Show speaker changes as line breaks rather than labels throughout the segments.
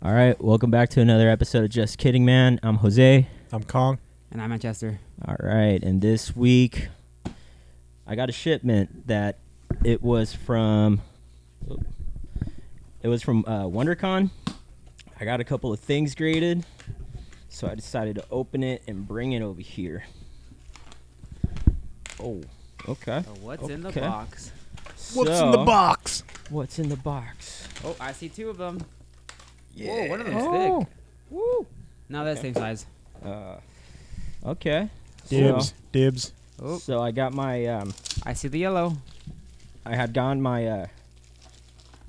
All right, welcome back to another episode of Just Kidding Man. I'm Jose.
I'm Kong.
And I'm Manchester.
All right, and this week I got a shipment that it was from WonderCon. I got a couple of things graded, so I decided to open it and bring it over here. Oh, okay.
So what's in the box?
What's in the box?
What's in the box?
Oh, I see two of them.
Yeah.
Whoa, one of them's thick.
Woo.
No, they're the same size.
Okay.
Dibs.
Oh,
So I got my
I see the yellow.
I had gotten my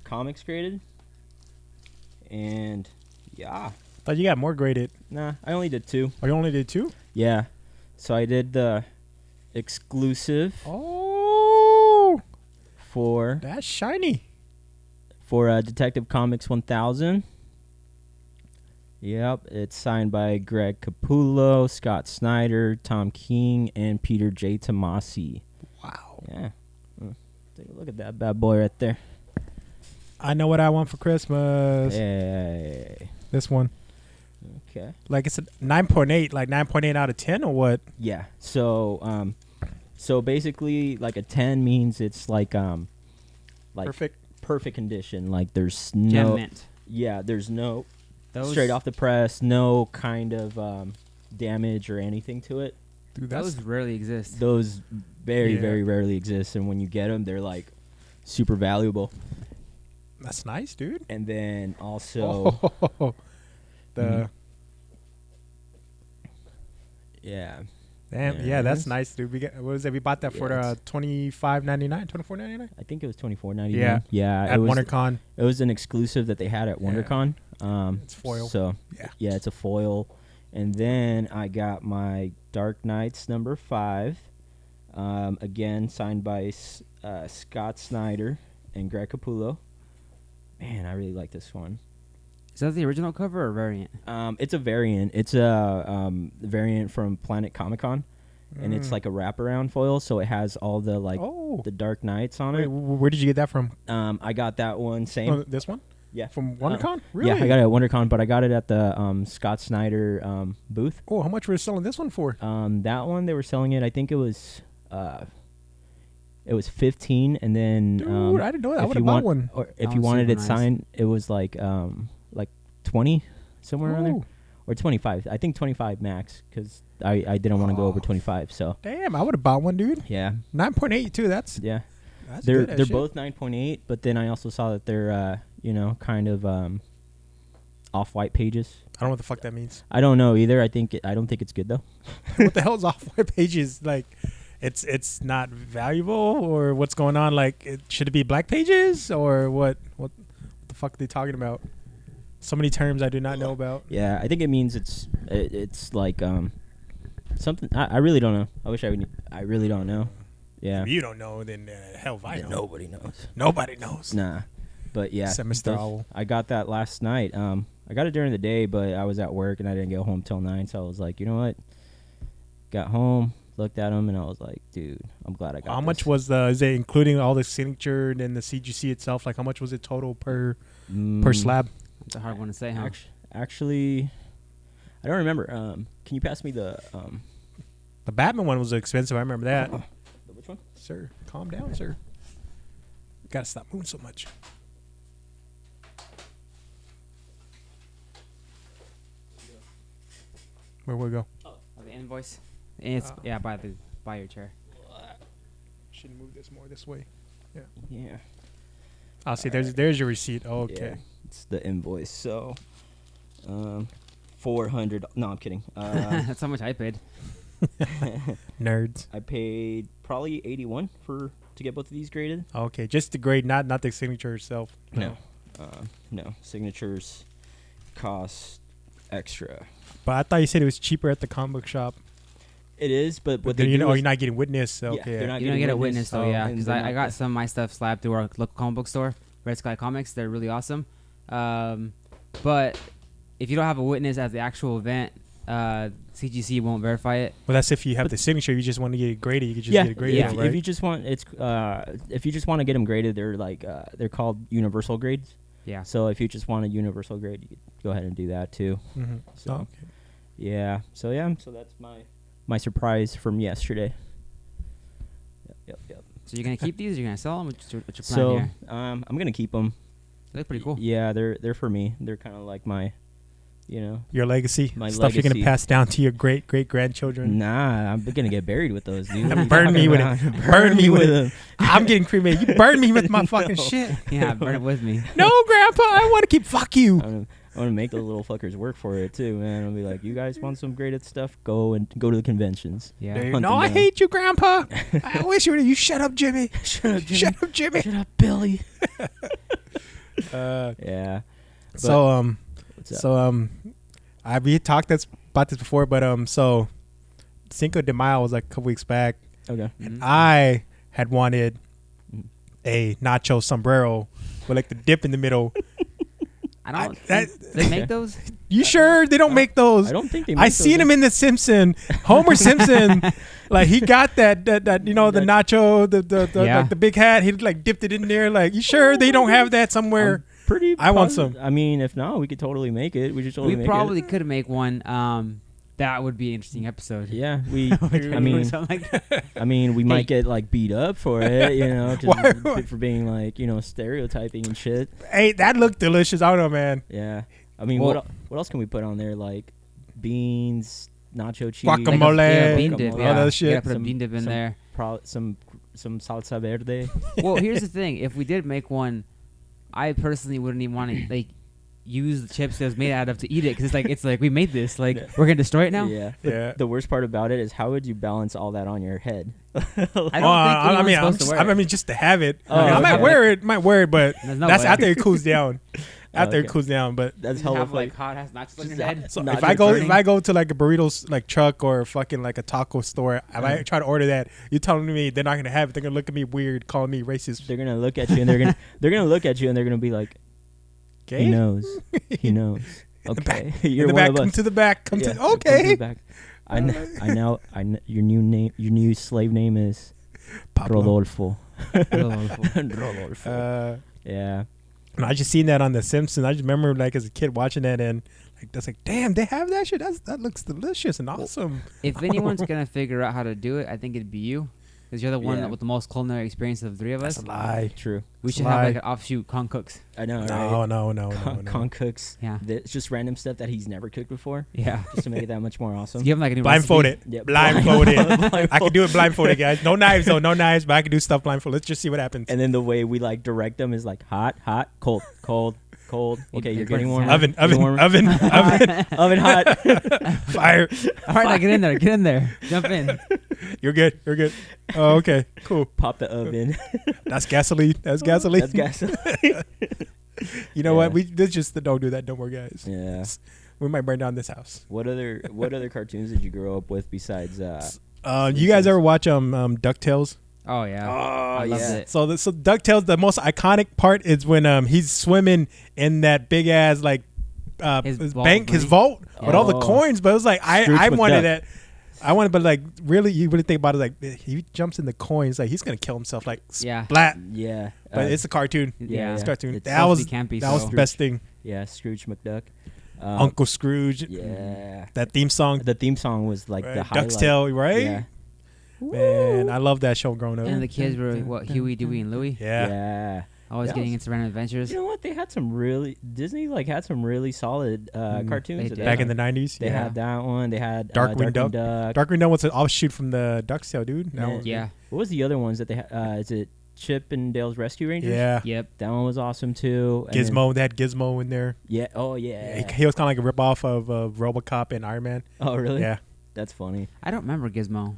comics graded, and yeah,
Thought you got more graded.
nah, I only did 2.
Oh, you only did 2?
Yeah, so I did the exclusive
Oh,
for
that's shiny.
Detective Comics 1000. Yep, it's signed by Greg Capullo, Scott Snyder, Tom King, and Peter J. Tomasi.
Wow.
Yeah, take a look at that bad boy right there.
I know what I want for Christmas.
Hey.
This one.
Okay.
Like it's a 9.8, like 9.8 out of 10 or what?
Yeah. So so basically like a 10 means it's like perfect condition. Like there's no
Gem mint.
Yeah, there's no
Those,
straight off the press, no kind of damage or anything to it.
Dude, that's
those rarely exist.
Those very
Yeah.
very rarely exist, and when you get them they're like super valuable.
that's nice, dude.
And then also
the
yeah.
damn,
There
yeah,
it
that's
is.
nice, dude. We got, what was it? We bought that for
Yeah,
the $25.99, $24.99
I think it was $24.99.
Yeah.
Yeah,
at
it was
WonderCon.
It was an exclusive that they had at
Yeah.
WonderCon.
It's foil.
So
Yeah.
it's a foil. And then I got my Dark Knights number 5. Again, signed by Scott Snyder and Greg Capullo. Man, I really like this one.
Is that the original cover or variant?
It's a variant. It's a variant from Planet Comic Con, and it's like a wraparound foil, so it has all the the Dark Knights on
Wait,
it.
where did you get that from?
I got that one same.
Oh, this one?
Yeah,
From WonderCon? Really?
Yeah, I got it at WonderCon, but I got it at the Scott Snyder booth.
Oh, how much were you selling this one for?
That one they were selling it. I think it was 15, and then
Dude, I didn't know that. I
if
would
you
have bought
want-
one.
Or if
That
you
one's
wanted
super
it
nice.
signed, it was like 20 somewhere around there,
Ooh.
or 25. I think 25 max, because I didn't want to go over 25. So
Damn, I would have bought one, dude.
yeah,
9.8 too. That's
yeah.
that's
They're
good as
they're
shit.
both 9.8, but then I also saw that they're kind of off-white pages.
I don't know what the fuck that means.
I don't know either. I don't think it's good though.
What the hell's off-white pages? Like, it's not valuable, or what's going on? Like, should it be black pages, or what? What the fuck are they talking about? So many terms I do not know about.
Yeah, I think it means it's like something. I really don't know. I wish I would. I really don't know. Yeah.
If you don't know, then hell if I
Yeah,
know.
nobody knows.
Nobody knows.
Nah, but yeah,
Except Mr. Owl.
I got that last night. I got it during the day, but I was at work and I didn't get home till 9. So I was like, you know what? Got home, looked at them, and I was like, dude, I'm glad I got.
How
this.
much was the? Is it including all the signature and then the CGC itself? Like, how much was it total per slab?
It's a hard one to say, huh?
Actually, I don't remember. Can you pass me the
The Batman one was expensive. I remember that.
which one?
Sir, calm down, sir. Gotta stop moving so much. Where we go?
Oh, the invoice. It's by your chair.
Should move this more this way.
Yeah.
I'll see. There's your receipt. Okay.
Yeah, it's the invoice. So, 400. No, I'm kidding.
That's how much I paid.
Nerds.
I paid probably 81 to get both of these graded.
Okay, just the grade, not the signature itself.
No, signatures cost extra.
But I thought you said it was cheaper at the comic book shop.
It is, but what
Then
they
you
do
know,
is
you're not getting witness.
Yeah,
Okay.
they're not
You don't get a
witness,
witness though, yeah.
and
Because
they're
I
not
got
the-
some of my stuff slabbed through our local comic book store, Red Sky Comics. They're really awesome. But if you don't have a witness at the actual event, CGC won't verify it.
Well, that's if you have the signature. You just want to get it graded. You could just
Yeah,
get it graded,
if,
right?
if you just want to get them graded, they're like they're called universal grades.
Yeah.
So if you just want a universal grade, you could go ahead and do that too.
Mm-hmm.
So
Okay.
yeah. So that's my surprise from yesterday. Yep.
So you're gonna keep these? Or you're gonna sell them? What's your plan
So
here?
I'm gonna keep them.
They look pretty cool.
Yeah, they're for me. They're kind of like my,
Your legacy,
My
stuff you're
legacy.
gonna pass down to your great grandchildren.
Nah, I'm gonna get buried with those, dude. What are you
Burn me
talking
with
about?
it. Burn me with
them.
I'm getting cremated. You burn me with my fucking shit.
Yeah, burn it with me.
No, Grandpa, I want to keep. Fuck you.
I'm gonna make those little fuckers work for it too, man. I'll be like, you guys want some graded stuff? Go to the conventions.
Yeah.
There you-
Hunt
no,
them
I
down.
hate you, Grandpa. I wish you would. You shut up, Jimmy.
Shut up, Jimmy.
Shut up, Jimmy.
Shut up, Billy.
Uh,
Yeah.
so
What's up?
we talked about this before, but so Cinco de Mayo was like a couple weeks back.
Okay.
Mhm.
I had wanted
Mhm.
a nacho sombrero with like the dip in the middle.
I don't.
that-
They
Okay.
make those?
You sure they don't make those?
I don't think they.
I seen him in the Simpson, Homer Simpson. Like he got that the nacho, the
Yeah.
like the big hat. He like dipped it in there. Like you sure they don't have that somewhere?
Pretty.
I want
positive.
some.
I mean, if not, we could totally make it. We should totally
We
make
probably could make one. That would be an interesting episode.
it. Yeah, we.
I
mean,
something like that.
I mean, we
Hey.
might get like beat up for it, just
Why-
for being like stereotyping and shit.
Hey, that looked delicious. I don't know, man.
Yeah. I mean,
Well-
what else can we put on there? Like beans, nacho cheese,
Guacamole.
Yeah, bean dip.
Guacamole.
Yeah,
All that
You
shit.
gotta put a
Some-
bean dip in
some-
there.
some salsa verde.
Well, here's the thing: if we did make one, I personally wouldn't even want to like use the chips that was made out of to eat it because it's like we made this. Like
Yeah.
we're gonna destroy it now.
Yeah.
Yeah.
The worst part about it is how would you balance all that on your head?
I don't think
I mean,
anyone's supposed to wear it.
I mean, just to have it.
Oh,
I might
okay.
wear it, but
There's no
that's
way.
after it cools down. After it
Okay.
cools down, but
That's
Just
hella
have
funny.
like hot ass nachos on your
Just
head.
so
Not
if I
burning.
go to like a burritos like truck or fucking like a taco store, if I try to order that, you telling me they're not gonna have it. They're gonna look at me weird, calling me racist.
They're gonna look at you and they're gonna look at you and they're gonna be like,
Gay?
he knows, he knows.
In the
Okay,
In
you're
the
one
back,
of
come
us.
to the back, come
Yeah,
to
come
okay.
the back. I know. Your new slave name is
Pablo.
Rodolfo.
Rodolfo.
Rodolfo. Yeah.
And I just seen that on The Simpsons. I just remember like as a kid watching that and like that's like, damn, they have that shit. That looks delicious and awesome.
If anyone's gonna figure out how to do it, I think it'd be you, because you're the one
Yeah.
with the most culinary experience of the three of us.
That's a lie.
True.
We should
lie.
have like an offshoot Con Cooks.
I know.
No,
right?
no.
Con cooks.
Yeah.
It's just random stuff that he's never cooked before,
Yeah.
just to make it that much more awesome.
So give him like a new
Blindfolded.
Yeah,
Blindfolded.
blindfolded.
I can do it blindfolded, guys. No knives though, no knives, but I can do stuff blindfolded. Let's just see what happens.
And then the way we like direct them is like hot, cold, cold, cold. Okay, you're getting warmer.
Oven,
Getting warmer.
oven,
Oven hot.
fire.
All right, now get in there, jump in.
You're good. Oh, okay, cool.
Pop the oven.
That's gasoline. That's gasoline.
That's gasoline.
You know what?
Yeah.
Let's just don't do that no more, guys.
Yeah.
We might burn down this house.
What other cartoons did you grow up with besides?
You guys ever watch DuckTales?
Oh yeah.
Oh
I loved
yeah.
it.
So DuckTales, the most iconic part is when he's swimming in that big ass like
His
his
vault,
bank, his
right?
vault with all the
Oh.
coins. But it was like
Scrooge
I wanted
McDuck.
that. I wanted, but like really, you really think about it, like he jumps in the coins, like he's gonna kill himself, like
Yeah.
splat.
Yeah.
But it's a cartoon.
Yeah.
It's a cartoon.
It's
That
supposed
was
to be campy,
that was
so-
the best thing.
yeah. Scrooge McDuck.
Uncle Scrooge.
Yeah.
That theme song.
The theme song was like the highlight.
Duck's Tale, right?
Yeah.
Man, I love that show growing up.
And the kids were what? Huey, Dewey, and Louie.
Yeah.
Yeah.
Always
That
getting
was-
into random adventures.
You know what? They had some really Disney had some really solid cartoons.
they
at
did.
that
Back in
time.
the 90s.
They
yeah.
had that one. They had
Darkwing Duck.
Duck.
Darkwing Duck was an offshoot from the Duck's Tale, dude. That
Yeah.
was-
Yeah.
What was the other ones that they had? Is it Chip and Dale's Rescue Rangers?
Yeah.
Yep.
That one was awesome too. And then-
Gizmo, they had Gizmo in there.
yeah. Oh yeah.
He was kind of like a ripoff of RoboCop and Iron Man.
Oh really?
Yeah.
That's funny.
I don't remember Gizmo.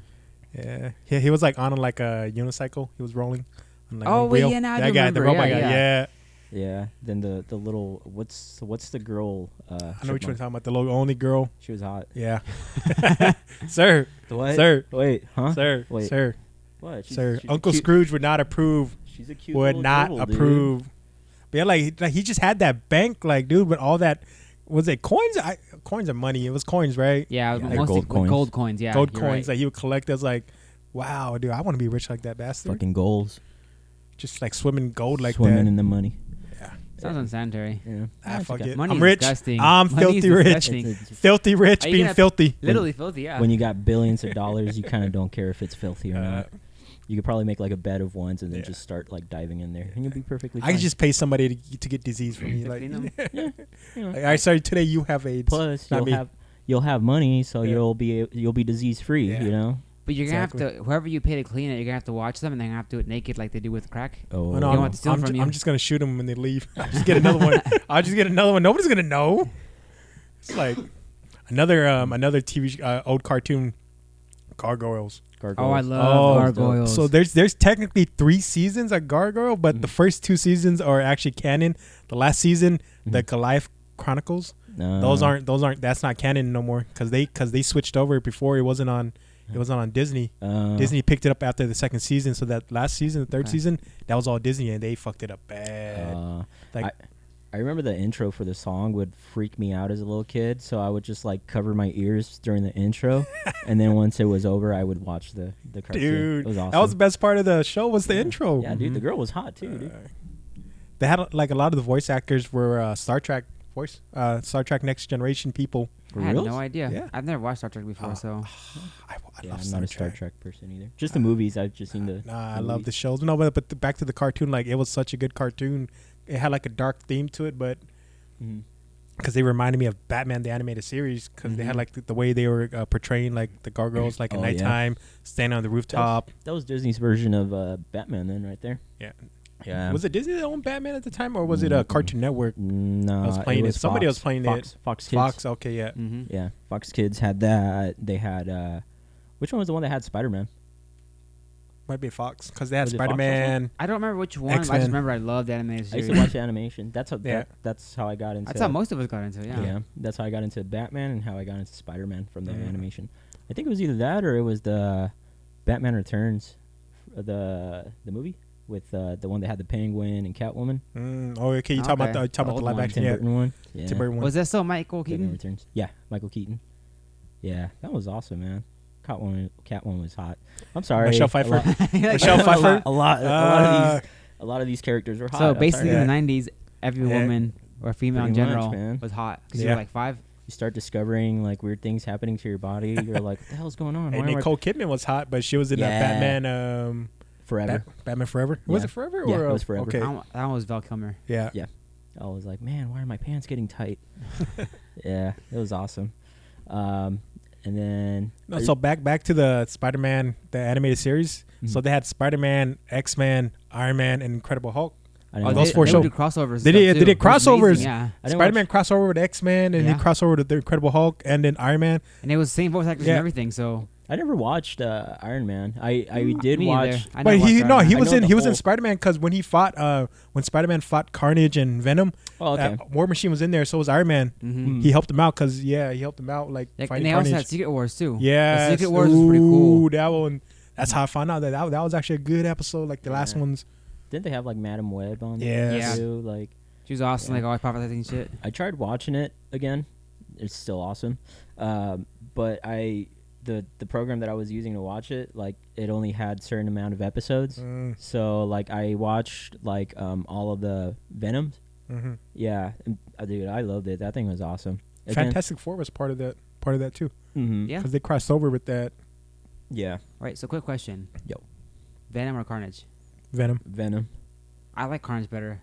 Yeah. He was like on like a unicycle. He was rolling. On, like,
Oh,
one
wait,
wheel.
yeah, now I
that
do
guy, the
remember.
robot
Yeah,
guy.
yeah.
Yeah.
Yeah. Then the little what's the girl?
I know which one
chipmunk?
you're talking about. The little only girl.
She was hot.
Yeah. Sir.
The what?
Sir.
Wait. Huh?
Sir.
Wait.
Sir.
What?
Sir.
she's a
Uncle
cute-
Scrooge would not approve.
She's a cute.
Would
little
not
dribble, dude.
approve. But yeah, like he just had that bank, like dude, with all that. Was it coins? Coins are money. It was coins, right?
Yeah,
Yeah.
mostly
Gold coins.
gold coins. Yeah,
Gold
you're
coins
right.
that he would collect. As like, wow, dude, I want to be rich like that bastard.
Fucking goals.
Just like swimming gold like
Swimming
that.
in the money.
Yeah.
Sounds unsanitary.
Yeah.
Ah, fuck
okay.
it.
Money's
I'm rich.
disgusting.
I'm
Money's
filthy rich.
disgusting.
Filthy rich,
Are you
being
gonna-
filthy.
Literally filthy. Yeah.
When you got billions of dollars, you kind of don't care if it's filthy or
Uh,
not. You could probably make like a bed of ones and then
Yeah.
just start like diving in there, and you'll be perfectly
I
fine.
could just pay somebody to get disease from me.
To
Like,
clean them.
You know.
like, I sorry today you have AIDS.
Plus,
not me.
you'll have money, so
Yeah.
you'll be disease free.
Yeah.
You know.
But you're gonna
Exactly.
have to, whoever you pay to clean it, you're gonna have to watch them, and they're gonna have to do it naked like they do with crack.
Oh,
Oh, no,
They
I'm,
want to steal
I'm
from
ju-
you.
I'm just gonna shoot them when they leave. I'll just get another one. I'll just get another one. Nobody's gonna know. It's like another TV old cartoon, Gargoyles.
Oh, I love gargoyles.
So there's technically 3 seasons of Gargoyle, but the first 2 seasons are actually canon. The last season, the Goliath Chronicles, those aren't. That's not canon no more because they switched over before. It wasn't on Disney. Disney picked it up after the second season. So that last season, the third
Okay.
season, that was all Disney, and they fucked it up bad. Like
I remember the intro for the song would freak me out as a little kid, so I would just like cover my ears during the intro, and then once it was over, I would watch the cartoon.
dude,
It was awesome.
that was the best part of the show. Was the intro?
Yeah, dude, the girl was hot too, dude.
They had like a lot of the voice actors were Star Trek Next Generation people.
For
I had
reals?
no idea.
Yeah.
I've never watched Star Trek before, so
I
Yeah,
love
I'm not a Star Trek person either. Just the movies. I've just seen the.
Nah, I
the
love
movies.
the shows. No, but back to the cartoon, like it was such a good cartoon. It had like a dark theme to it, but
Mhm.
because they reminded me of Batman the animated series, because they had like the way they were portraying like the gargoyles, like at
Oh, yeah.
nighttime, standing on the rooftop.
That was Disney's version of Batman, then, right there.
Yeah.
Yeah.
Was it Disney that owned Batman at the time, or was it
Mm-mm.
Cartoon Network?
No,
I was playing it. Somebody
Fox.
was playing
Fox,
it.
Fox Kids.
Fox. Okay, yeah.
Yeah, Fox Kids had that. They had. Which one was the one that had Spider-Man?
Might be Fox, because they had
Was it Fox
Spider-Man.
I don't remember which one. But I
X-Men.
just remember I loved the animated
I used
series.
to watch the animation. That's how.
Yeah.
That's how I got into.
That's how most of us got into it. Yeah.
Yeah, that's how I got into Batman and how I got into Spider-Man from the
Mhm.
animation. I think it was either that or it was the Batman Returns, the movie with the one that had the Penguin and Catwoman.
Oh, okay. You talking
Okay.
about the
old
live
one.
action?
Tim
Yeah,
Burton one. Yeah.
Tim Burton one.
Was that still Michael
Batman
Keaton?
Returns. Yeah, Michael Keaton. Yeah, that was awesome, man. Catwoman was hot. I'm sorry.
Michelle
a
Pfeiffer.
lot-
Michelle Pfeiffer.
A lot of these characters were hot.
So
I'm
basically,
sorry.
in the '90s, every
Yeah.
woman or female in
Pretty much,
general
man.
was hot because you
Yeah.
were like 5.
You start discovering like weird things happening to your body. You're like, what the hell's going on?
And
Why am I
Nicole Kidman was hot, but she was in that
Yeah.
Batman.
forever?
Batman Forever. Was
Yeah.
it Forever?
Yeah,
or,
it was Forever.
Okay.
That one was Val Kilmer.
Yeah.
Yeah. I was like, man, why are my pants getting tight? Yeah, it was awesome. And then
No, so back to the Spider-Man, the animated series. So
Mhm.
they had Spider-Man, X-Men, Iron Man, and Incredible Hulk.
I didn't
those
watch
four
it.
They would
shows.
do crossovers.
They
and
did-
stuff,
they
too.
did
It was amazing,
crossovers.
Yeah,
I didn't
Spider-Man crossover with X-Men, and
Yeah.
he crossed over with the Incredible Hulk, and then Iron Man.
and it was the same voice actors
Yeah.
and everything. So
I never watched Iron Man. I did
me
watch.
neither. I
But
never
he
watched Iron Man.
he
I
was
know
in
the
he was in
whole-
Spider-Man because when Spider-Man fought Carnage and Venom,
Oh, okay.
War Machine was in there. So was Iron Man.
Mhm.
He helped him out because he helped him out like
Like, and
fighting
they also
Carnage.
had Secret Wars too.
Yeah,
the Secret Wars was pretty cool.
That one. That's how I found out that was actually a good episode. Like the last
Yeah.
ones.
Didn't they have like Madam Web on there
Yes.
Yeah.
too? Like
She was awesome.
Yeah.
Like always prophesying shit.
I tried watching it again. It's still awesome. But the program that I was using to watch it, like it only had certain amount of episodes. So like I watched like all of the Venoms.
Mm-hmm.
Yeah, and, dude, I loved it. That thing was awesome. Again-
Fantastic Four was part of that too
Mhm.
Yeah.
because they crossed over with that
Yeah.
Right. So quick question.
Yo.
Venom or Carnage?
Venom.
Venom.
I like Carnage better.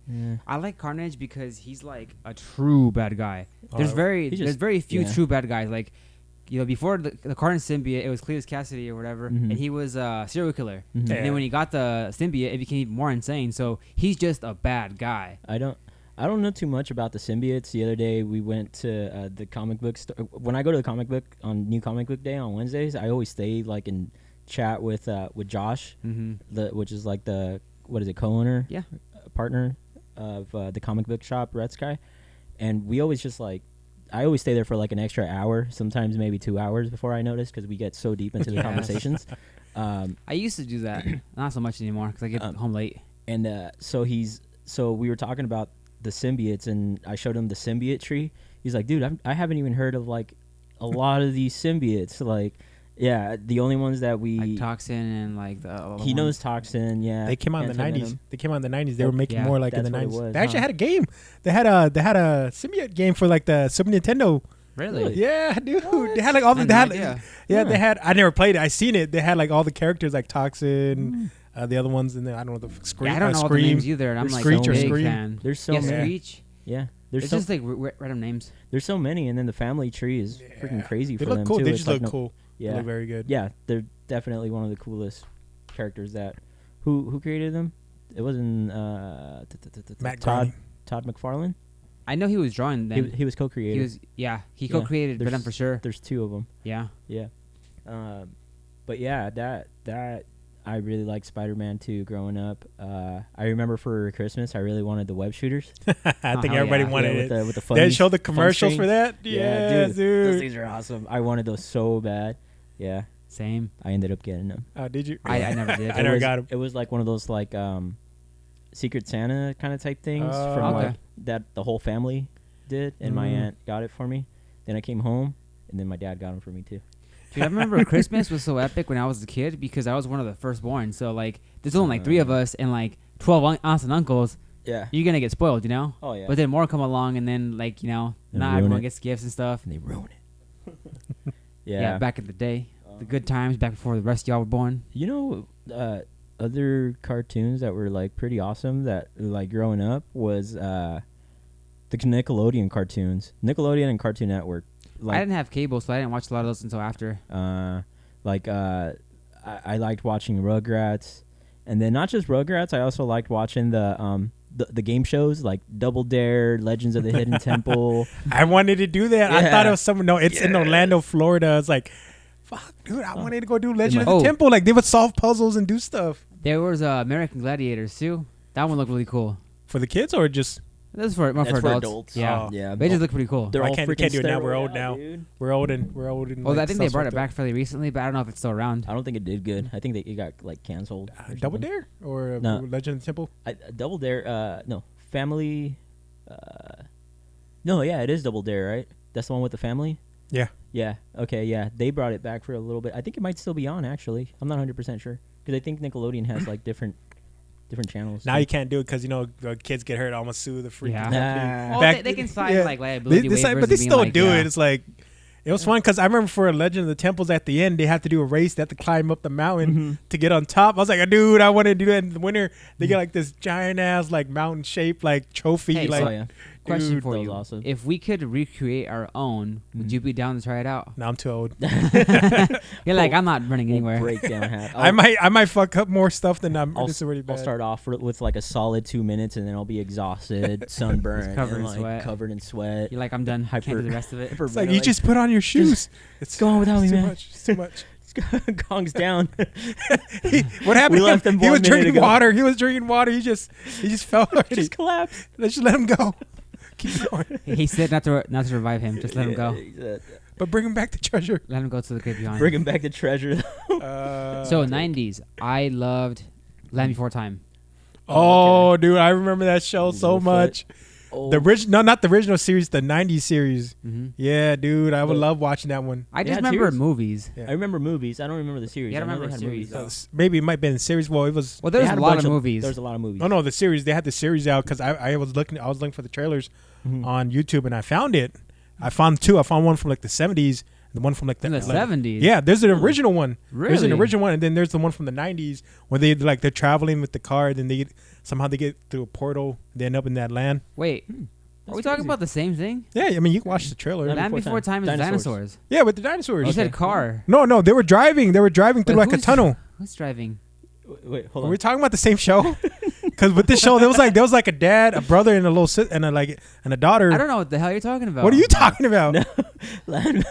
Yeah.
I like Carnage because he's like a true bad guy. There's
Uh,
there's
just-
very few
yeah.
true bad guys. Like, you know, before the Carnage symbiote, it was Cletus Cassidy or whatever,
Mhm.
and he was a serial killer.
Mhm.
Yeah.
And then when he got the symbiote, it became even more insane. So he's just a bad guy.
I don't know too much about the symbiotes. The other day we went to the comic book store. When I go to the comic book on New Comic Book Day on Wednesdays, I always stay like in chat with Josh,
Mm-hmm.
which is like the co-owner,
Yeah.
partner of the comic book shop Red Sky, and we always just like. I always stay there for like an extra hour, sometimes maybe 2 hours before I notice because we get so deep into the
Yes.
conversations.
I used to do that, not so much anymore because I get home late.
And so we were talking about the symbiotes, and I showed him the symbiote tree. He's like, dude, I haven't even heard of like a lot of these symbiotes. Like, Yeah, the only ones that we
Like Toxin and like the other
he knows
ones.
Toxin. Yeah,
They came out in the
Anti-Venom.
90s. They came out in the 90s. They were making
Yeah,
more like in the
that's what it
90s.
was,
They actually
huh?
had a game. They had a symbiote game for like the Super Nintendo.
Really?
Yeah, dude. They had like all the
I
they
had
had,
no idea.
yeah,
Huh.
they had. I never played it. I seen it. They had like all the characters like Toxin, the other ones, and then I don't know the Scream.
Yeah, I don't know all the
Scream.
names either, and I'm
Or
like
Screech
a
or
big
Scream.
fan.
There's so
Yeah,
many.
Screech.
Yeah, there's
It's
so
just like random names.
there's so many, and then the family tree is freaking crazy
They
for
look
them
cool.
too.
They
It's
just
like
look
no-
cool. They
Yeah,
look very good.
yeah, they're definitely one of the coolest characters that. Who created them? It wasn't
Matt
Todd
Groening.
McFarlane.
I know he was drawing them.
He was co-creator.
He
Yeah,
co-created
there's-
Venom for sure.
There's two of them.
Yeah.
Yeah, but yeah, that I really liked Spider-Man 2 growing up. I remember for Christmas I really wanted the web shooters.
I think
hell
everybody
yeah.
wanted
with
it.
with the
They
funnies-
showed the
fun
commercials for
strings.
that.
Yeah,
Yes,
Those
dude.
things are awesome. I wanted those so bad. Yeah,
Same.
I ended up getting them.
Oh, did you?
I never did.
I never
was,
got 'em.
It was like one of those like Secret Santa kind of type things
Oh.
from
Okay.
like that the whole family did, and my aunt got it for me. Then I came home, and then my dad got them for me too.
Dude, I remember Christmas was so epic when I was a kid because I was one of the firstborn. So like, there's only like 3 of us and like 12 aunts and uncles.
Yeah.
You're gonna get spoiled, you know.
Oh yeah.
But then more come along, and then like
And
not
ruin
everyone
it.
gets gifts and stuff.
and they ruin it.
Yeah. Back in the day, the good times back before the rest of y'all were born.
You know, other cartoons that were like pretty awesome that like growing up was the Nickelodeon cartoons, Nickelodeon and Cartoon Network.
I didn't have cable, so I didn't watch a lot of those until after.
I liked watching Rugrats, and then not just Rugrats. I also liked watching the game shows like Double Dare, Legends of the Hidden Temple.
I wanted to do that. I
Yeah.
thought it was somewhere. No, it's in
Yes.
Orlando, Florida. It's like, fuck, dude. I wanted to go do Legend of
my-
the Temple. Like they would solve puzzles and do stuff
There was American Gladiators too. That one looked really cool.
for the kids or just
That's for more
That's
for
for
adults.
adults.
Yeah,
Oh.
Yeah,
they just look pretty cool.
They're
I
all
can't- we
freaking
can't do it now. We're
steroid
old
out,
now.
dude.
we're old and
Well,
like,
I think they
stuff's
brought
fucked
it back fairly recently, but I don't know if it's still around.
I don't think it did good. I think it got like canceled. or
Double
something.
Dare or
No.
Legend of the Temple.
Double Dare. No, Family. No, yeah, it is Double Dare, right? That's the one with the family.
Yeah.
Yeah. Okay. Yeah, they brought it back for a little bit. I think it might still be on. Actually, I'm not 100% sure because I think Nickelodeon has like different channels.
Now
too.
you can't do it because the kids get hurt. Almost sue the freaking
Yeah.
company.
Nah.
Well, they can sign like liability waivers,
but they
and being
still
like,
do
yeah.
it. It's like it was fun because I remember for Legend of the Temples at the end they have to do a race. They have to climb up the mountain to get on top. I was like, dude, I want to do that in the winter. They get like this giant ass like mountain shaped like trophy.
Hey,
like,
oh yeah.
Question
dude,
for
that was
you:
awesome.
If we could recreate our own, would you be down to try it out?
no, I'm too old.
You're like, I'm not running
We'll
anywhere.
break down hat.
I might fuck up more stuff than
I'll,
it's already bad.
I'll start off with like a solid 2 minutes, and then I'll be exhausted, sunburned,
covered
and,
in
like,
sweat.
covered in sweat.
You're like, I'm done. Can't do the rest of it.
It's like you just put on your shoes. It's
go on without me,
too
man.
much. It's too much.
Gongs down.
What happened?
We
to
left
him?
him
He
1
was
minute
drinking
ago.
water. He was drinking water. He just fell already.
Just collapsed.
Let's just let him go. Keep going.
He said not to revive him. Just let him go.
But bring him back the treasure.
Let him go to the grave behind.
Bring him back the treasure.
So 90s, I loved Land Before Time.
Oh, dude, I remember that show so
Littlefoot.
much.
Oh,
The original, no, not the original series, the '90s series.
Mm-hmm.
Yeah, dude, I would
The-
love watching that one.
I
They
just
had
remember
series?
movies.
Yeah.
I remember movies. I don't remember the series.
Yeah, I
know
remember
they had
series.
movies.
Maybe it might have been a series. Well, it was.
Well,
They
there's
had
a lot
bunch
of movies.
There's a lot of movies.
Oh no, the series. They had the series out because I was looking for the trailers
Mhm.
on YouTube and I found it. I found two. I found one from like the '70s and the one from like
In the
like-
70s.
Yeah, there's an original one. There's an
Really?
original one, and then there's the one from the '90s when they're traveling with the car, then somehow they get through a portal, they end up in that land.
Wait, are we talking about the same thing?
Yeah, I mean you can watch the trailer.
Land
Land
Before
Before Time is
Dinosaurs.
dinosaurs.
Yeah, with the dinosaurs.
You said
Okay.
car.
No, they were driving. They were driving through
But
like a
who's-
tunnel.
Who's driving?
Wait, hold
Are
on.
we talking about the same show? Because with this show, there was like a dad, a brother, and a little and a daughter.
I don't know what the hell you're talking about.
What are you talking about?
No. Land-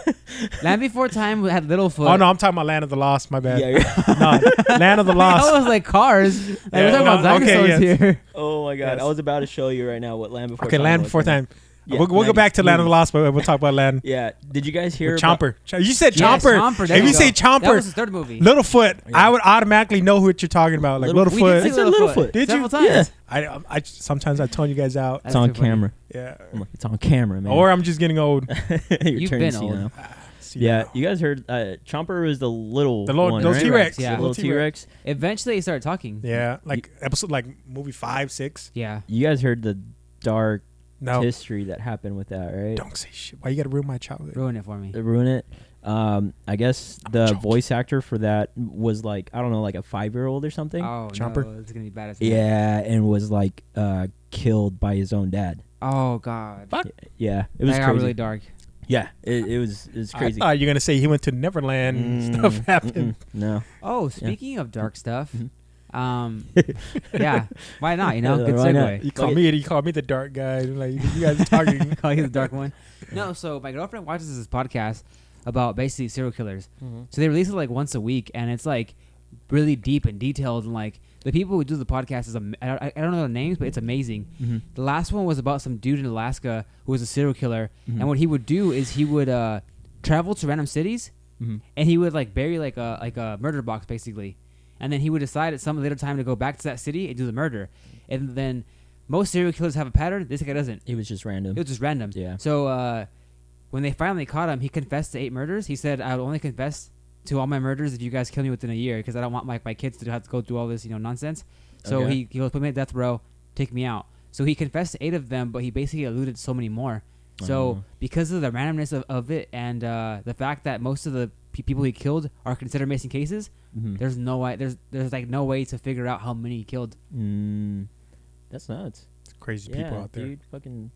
Land Before Time had Littlefoot.
Oh no, I'm talking about Land of the Lost. My bad.
yeah, you're-
No, Land of the
I
Lost.
was like cars. Like,
Yeah,
we're talking about
no, okay,
dinosaurs
yes.
here.
oh my god,
Yes.
I was about to show you right now what Land Before
Okay,
Time
Land
was.
Before Time.
Yeah,
we'll go
90s
back to Land of the
movies.
Lost, but we'll talk about Land.
Yeah, did you guys hear
With
about
Chomper. You said
Yes,
Chomper.
Chomper, there
If you
go.
say
That
Chomper,
was the third movie.
Littlefoot,
Yeah.
I would automatically know what you're talking about. Like
Little-
We did
Littlefoot.
see
I said
Littlefoot
Littlefoot.
Did you?
several times.
I sometimes I tone you guys out.
That's
It's on
too funny.
camera.
Yeah.
I'm like, it's on camera, man.
Or I'm just getting old.
You're
You've
turning
been
senile.
old.
See
Yeah,
now.
you guys heard Chomper was the little
The little
one,
little
right?
T-Rex.
Yeah.
The little T-Rex.
Eventually, they started talking.
Yeah, like episode like movie 5, 6.
Yeah.
You guys heard the dark
No,
history that happened with that, right?
don't say shit. Why you gotta ruin my childhood?
Ruin it for me.
They ruin it. I guess the
joking.
voice actor for that was like, I don't know, like a 5-year-old or something.
Oh,
Chomper?
no. It's going to be bad as
Yeah, and was like killed by his own dad.
Oh, God.
Fuck.
Yeah, it was
That got
crazy.
really dark.
Yeah, it was crazy.
I thought you were gonna say he went to Neverland and stuff happened.
No.
Oh, speaking of dark stuff,
Mhm.
yeah, why not? You know,
Yeah,
good
why not?
segue.
You call me the dark guy. Like you guys are talking.
Call you the dark one. No, so my girlfriend watches this podcast about basically serial killers. So they release it like once a week, and it's like really deep and detailed. And like the people who do the podcast is I don't know the names, but it's amazing.
Mhm.
The last one was about some dude in Alaska who was a serial killer,
Mhm.
and what he would do is he would travel to random cities,
Mhm.
and he would like bury like a murder box basically, and then he would decide at some later time to go back to that city and do the murder, and then most serial killers have a pattern. This guy doesn't.
It was just random.
It was just random.
Yeah.
So when they finally caught him, he confessed to 8 murders. He said, "I would only confess to all my murders if you guys kill me within a year, because I don't want my kids to have to go through all this nonsense." So
Okay.
he goes, "Put me at death row, take me out." So he confessed to 8 of them, but he basically eluded so many more. So because of the randomness of it and the fact that most of the people he killed are considered missing cases,
Mhm.
there's no way there's like no way to figure out how many he killed.
That's nuts.
It's crazy
Yeah,
people out there.
dude, fucking.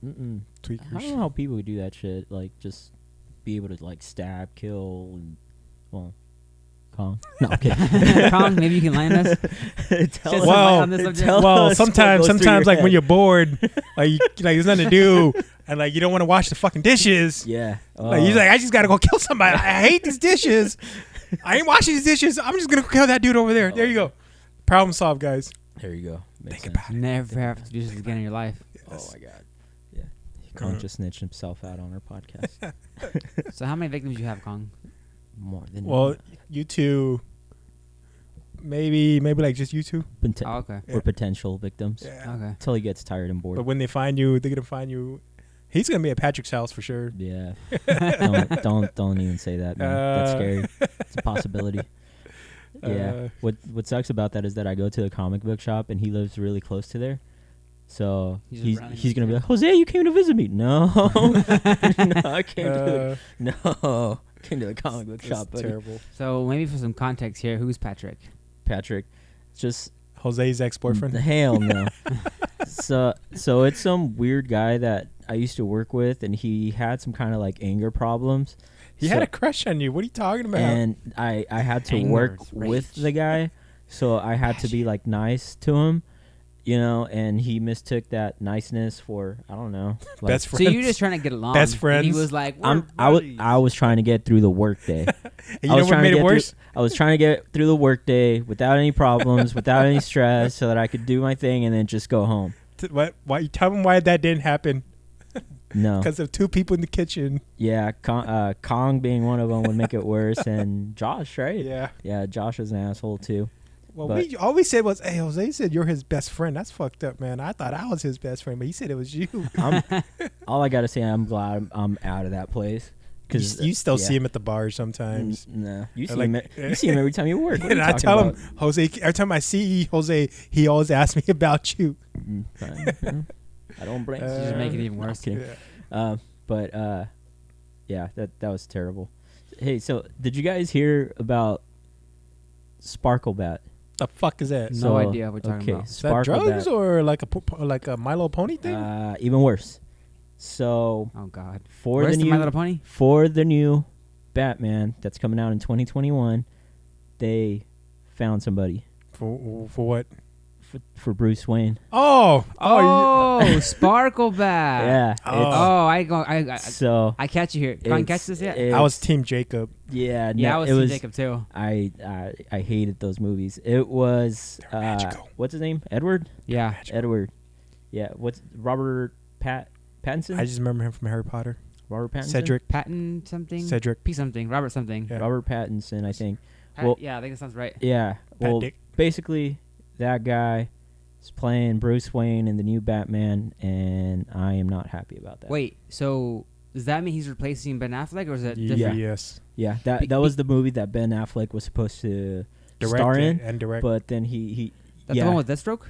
I don't
Tweakers.
know how people would do that shit. Like, just be able to like stab, kill, and well, Kong. No, I'm kidding.
Kong, maybe you can land us.
Tell
Shed
us-
some light on this subject.
tell
Well,
us what
sometimes
goes through your
like when
head.
you're bored, like there's nothing to do, and like you don't want to wash the fucking dishes.
Yeah.
Like you're like, I just gotta go kill somebody. I hate these dishes. I ain't washing these dishes. I'm just gonna kill that dude over there. There you go. Problem solved, guys.
There you go. Makes
Think
sense.
about it.
Never have to do this again in your life.
Oh my god. Yeah. Kong just snitched himself out on our podcast.
So how many victims you have, Kong?
More than
Well, you two, maybe like just you two.
Oh, okay.
Or potential victims.
Yeah.
Okay.
Until he gets tired and bored.
But when they find you, they're gonna find you. He's gonna be at Patrick's house for sure.
Yeah. don't even say that, man. That's scary. It's a possibility. Yeah. What sucks about that is that I go to a comic book shop and he lives really close to there. So
He's just
he's
running
gonna be
into
like, Jose, you came to visit me. No. No, I came to came to the comic book shop, buddy.
Terrible.
So maybe for some context here, who's Patrick?
Patrick. Just
Jose's ex-boyfriend.
hell no. So it's some weird guy that I used to work with, and he had some kind of like anger problems.
He had a crush on you. What are you talking about?
And I had to
Anger,
work
rage.
with the guy, so I had to be like nice to him, and he mistook that niceness for, I don't know, like,
Best
So
friends.
you're just trying to get along.
Best
And
friends.
he was like,
I was trying to get through the work day.
And you
I
know
was
what
trying to
made it
get
worse?
through, I was trying to get through the work day without any problems, without any stress, so that I could do my thing and then just go home.
What? Why? You tell him why that didn't happen?
No.
Because of 2 people in the kitchen.
Yeah, Kong being one of them would make it worse, and Josh, right?
Yeah.
Yeah, Josh is an asshole too.
Well,
But-
all we said was, "Hey, Jose said you're his best friend." That's fucked up, man. I thought I was his best friend, but he said it was you.
All I gotta say, I'm glad I'm out of that place. Cause
you still
yeah.
see him at the bar sometimes.
No, you see
Like-
him. You see him every time you work. What are
And
you
I
talking
tell
about?
him, Jose, every time I see Jose, he always asks me about you.
Fine. I don't blame.
You just make it even
No, I'm
worse.
kidding. But yeah, that was terrible. Hey, so did you guys hear about Sparklebat?
The fuck is that?
No
So,
idea what we're talking
okay,
about.
Is that drugs or like a Milo Pony thing?
Even worse. So
Oh God.
for
Where's
the
the My
new
Little Pony?
for the new Batman that's coming out in 2021, they found somebody
For what?
for Bruce Wayne.
Oh,
Sparklebat.
Yeah.
Oh, I
So
catch you here. Can I
it's-
catch this yet?
it's-
I was Team Jacob.
Yeah,
Yeah,
no,
I was
it
Team
was
Jacob too.
I hated those movies. It was
They're magical.
what's his name? Edward?
Yeah.
Edward. Yeah, what's Robert Pattinson?
I just remember him from Harry Potter.
Robert Pattinson?
Cedric.
Patton something.
Cedric.
P something. Robert something.
Yeah.
Robert Pattinson, I think.
Pat-
Well-
yeah, I think that sounds right.
Yeah. Well,
Dick.
basically that guy is playing Bruce Wayne in the new Batman, and I am not happy about that.
Wait, so does that mean he's replacing Ben Affleck, or is it different?
Yeah.
Yes.
Yeah, that was the movie that Ben Affleck was supposed to star in,
and direct.
but then he
That's
yeah,
the one with Deathstroke.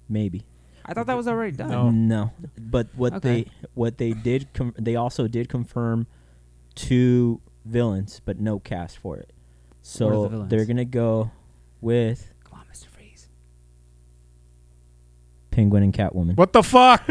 maybe.
I thought that was already done.
No.
No, but what they did they also did confirm 2 villains, but no cast for it.
What are the
So
villains?
they're gonna go with
Come on, Mr. Freeze.
Penguin and Catwoman.
What the fuck?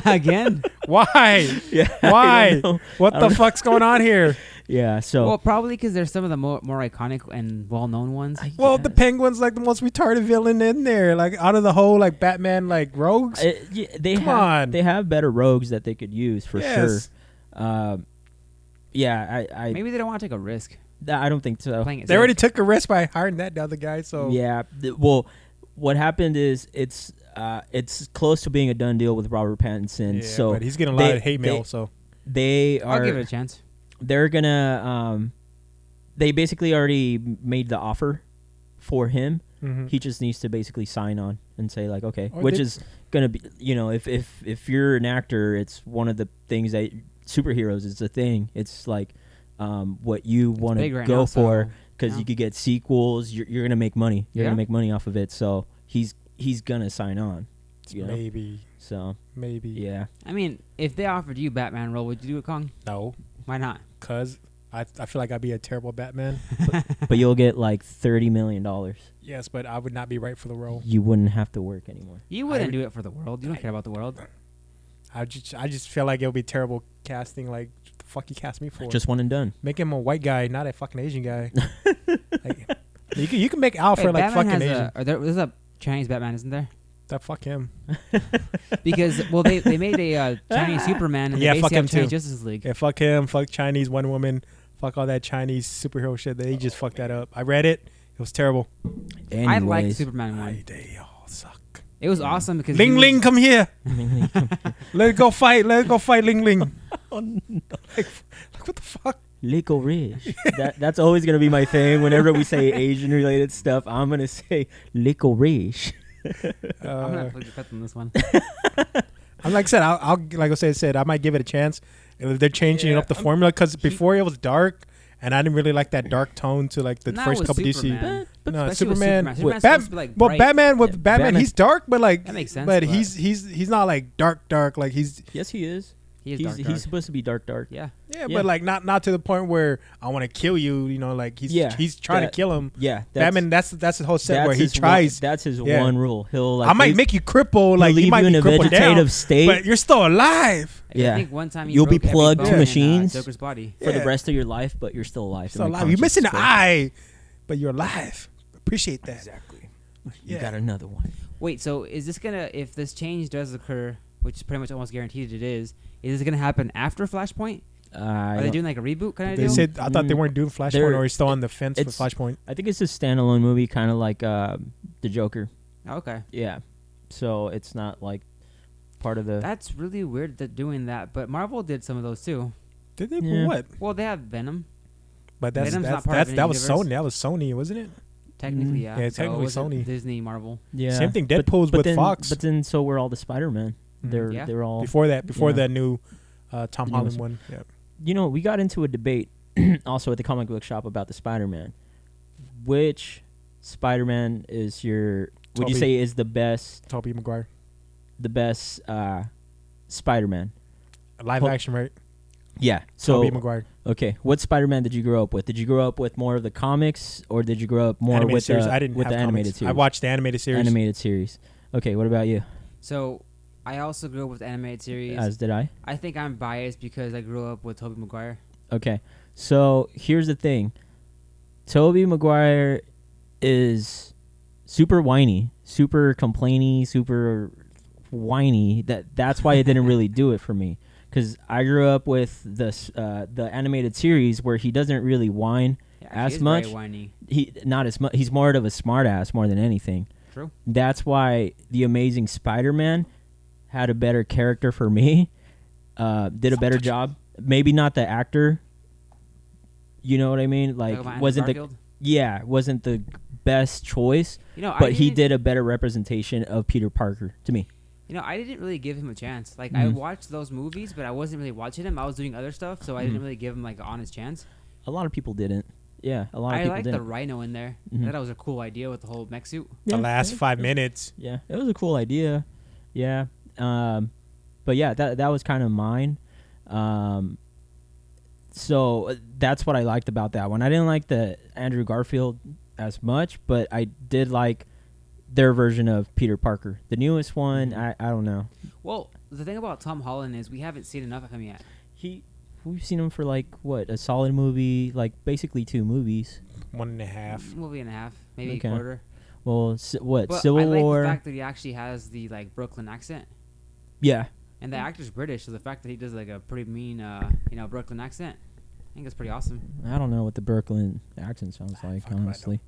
Again?
Why?
Yeah,
Why?
I don't know.
What
I
the
don't
fuck's going on here?
Yeah, so
Well, probably because they're some of the more iconic and well-known ones.
Well, the Penguin's like the most retarded villain in there. Like out of the whole like Batman like rogues.
They
Come
have
on.
they have better rogues that they could use for
Yes.
sure. Yeah, I
Maybe they don't want to take a risk
I don't think so.
playing it.
They
safe.
already took a risk by hiring that other guy. So
Yeah. Well, what happened is it's close to being a done deal with Robert Pattinson.
Yeah,
so
but he's getting a lot
they-
of hate mail.
they-
So
they
I'll
are
give it a chance.
they're gonna they basically already made the offer for him.
mhm.
He just needs to basically sign on and say like, okay,
Or
which
they-
is gonna be, if you're an actor, it's one of the things that superheroes is a thing. It's like what you want to
Big right
go
now,
for
so,
because
yeah.
you could get sequels. You're gonna make money. You're
Yeah.
gonna make money off of it. So he's gonna sign on. You know?
maybe,
So
maybe.
yeah,
I mean, if they offered you Batman role, would you do it, Kong?
No,
Why not?
cause I feel like I'd be a terrible Batman.
but you'll get like $30 million.
Yes, but I would not be right for the role.
You wouldn't have to work anymore.
You wouldn't do it for the world. You don't care about the world.
I just feel like it'll be terrible casting. Like what the fuck you cast me for?
Just one and done.
Make him a white guy, not a fucking Asian guy. Like, you can make Alfred
Wait,
like
Batman
fucking
has
Asian.
there's a Chinese Batman, isn't there?
That fuck him.
Because they made a Chinese Superman and
Yeah,
they
fuck
basically have
him
Chinese
too.
Justice League.
Yeah, fuck him. Fuck Chinese Wonder Woman. Fuck all that Chinese superhero shit. They just fucked that up. I read it. It was terrible.
I like
Anyways.
Superman one.
They all suck.
It was awesome because
Ling
he was-
Ling, come here. Let it go fight. Let it go fight, Ling Ling. Like what the fuck?
Licorice. That's always gonna be my thing. Whenever we say Asian related stuff, I'm gonna say licorice.
I'm gonna put your cut on this one.
I'm like I said, I'll like I said, I might give it a chance. If they're changing up the formula, because before it was dark, and I didn't really like that dark tone to like the
Not
first
with
couple DC.
Superman.
No,
Especially with
Superman.
Superman. Superman's
Bat-
supposed to be, like,
well,
bright.
Batman with
Yeah,
Batman,
Batman-
he's dark, but like
That makes sense,
But
but-
he's not like dark. Like he's
Yes, he is.
He is
He's
dark.
he's supposed to be dark.
Yeah.
yeah,
Yeah.
but like not to the point where I want to kill you. You know, like he's trying
that-
to kill him.
Yeah,
Batman. That's the whole set
that's
where he
his
tries.
that's his
yeah.
one rule. He'll like
I might make you cripple. Like
leave
you might
you in
be
a
crippled
vegetative
down,
state
but you're still alive.
Yeah.
I think one time
You'll be
broke every
plugged
bone
to
in,
machines.
Joker's body.
for the
Yeah.
rest of your life, but you're still alive.
Still
and
alive. You're missing an
conscious.
eye, but you're alive. Appreciate that.
Exactly. You
Yeah.
got another one.
Wait, so is this gonna, if this change does occur, which is pretty much almost guaranteed it is this gonna happen after Flashpoint? Are they doing like a reboot kind of
They
deal?
said I thought they weren't doing Flashpoint,
They're-
or he's still on the fence for
it's-
Flashpoint.
I think it's a standalone movie, kind of like the Joker.
Oh, okay.
Yeah. So it's not like part of the.
That's really weird that doing that, but Marvel did some of those too.
Did they?
Yeah.
What?
Well, they have Venom,
But
Venom's not part of any
that was
universe.
Sony. That was Sony, wasn't it?
technically, yeah.
Yeah,
So
technically
was it
Sony.
Disney, Marvel.
Yeah.
Same thing,
But-
Deadpool's
but
with
then,
Fox.
But then so were all the Spider-Man.
Mhm.
They're
Yeah.
they're all
Before
Yeah.
that new Tom
You
Holland
know,
one. Yeah.
You know, we got into a debate also at the comic book shop about the Spider-Man. Which Spider-Man is your? Would you
Tobey.
say is the best?
Tobey Maguire.
The best Spider-Man?
Live
Well,
action, right?
Yeah. So
Tobey Maguire.
okay, what Spider-Man did you grow up with? Did you grow up with more of the comics, or did you grow up more
Animated
with
series.
the
I didn't
with
have
the animated
comics.
series?
I watched the animated series.
Animated series. Okay, what about you?
So I also grew up with the animated series.
As did I.
I think I'm biased because I grew up with Tobey Maguire.
Okay, so here's the thing. Tobey Maguire is super whiny, super complainy, super whiny. That's why it didn't really do it for me. Because I grew up with the animated series where he doesn't really whine
Yeah,
as
he is
much.
Very whiny.
Not as much. He's more of a smart ass more than anything.
True.
That's why the Amazing Spider-Man had a better character for me. Did a better job. Maybe not the actor. You know what I mean? Like
Talk about Andrew
wasn't
Garfield?
wasn't the best choice,
You know,
but he
didn't-
did a better representation of Peter Parker to me.
I didn't really give him a chance. Like I
Mhm.
watched those movies, but I wasn't really watching them. I was doing other stuff, so I didn't
Mhm.
really give him like an honest chance.
A lot of people didn't. Yeah, a lot of
I
people
liked
didn't.
the rhino in there.
Mhm.
I thought that was a cool idea with the whole mech suit.
The last
yeah,
5 minutes.
Yeah, it was a cool idea. Yeah, but yeah, that was kind of mine. So that's what I liked about that one. I didn't like the Andrew Garfield as much, but I did like their version of Peter Parker. The newest one, I don't know.
Well, the thing about Tom Holland is we haven't seen enough of him yet.
We've seen him for like what, a solid movie, like basically 2 movies.
1.5.
Movie and a half, maybe
Okay.
a quarter.
Well, what,
But
Civil
I like
War?
the fact that he actually has the like Brooklyn accent,
Yeah,
and the actor's British, so the fact that he does like a pretty mean, Brooklyn accent, I think it's pretty awesome.
I don't know what the Brooklyn accent sounds like,
fuck if I know.
honestly.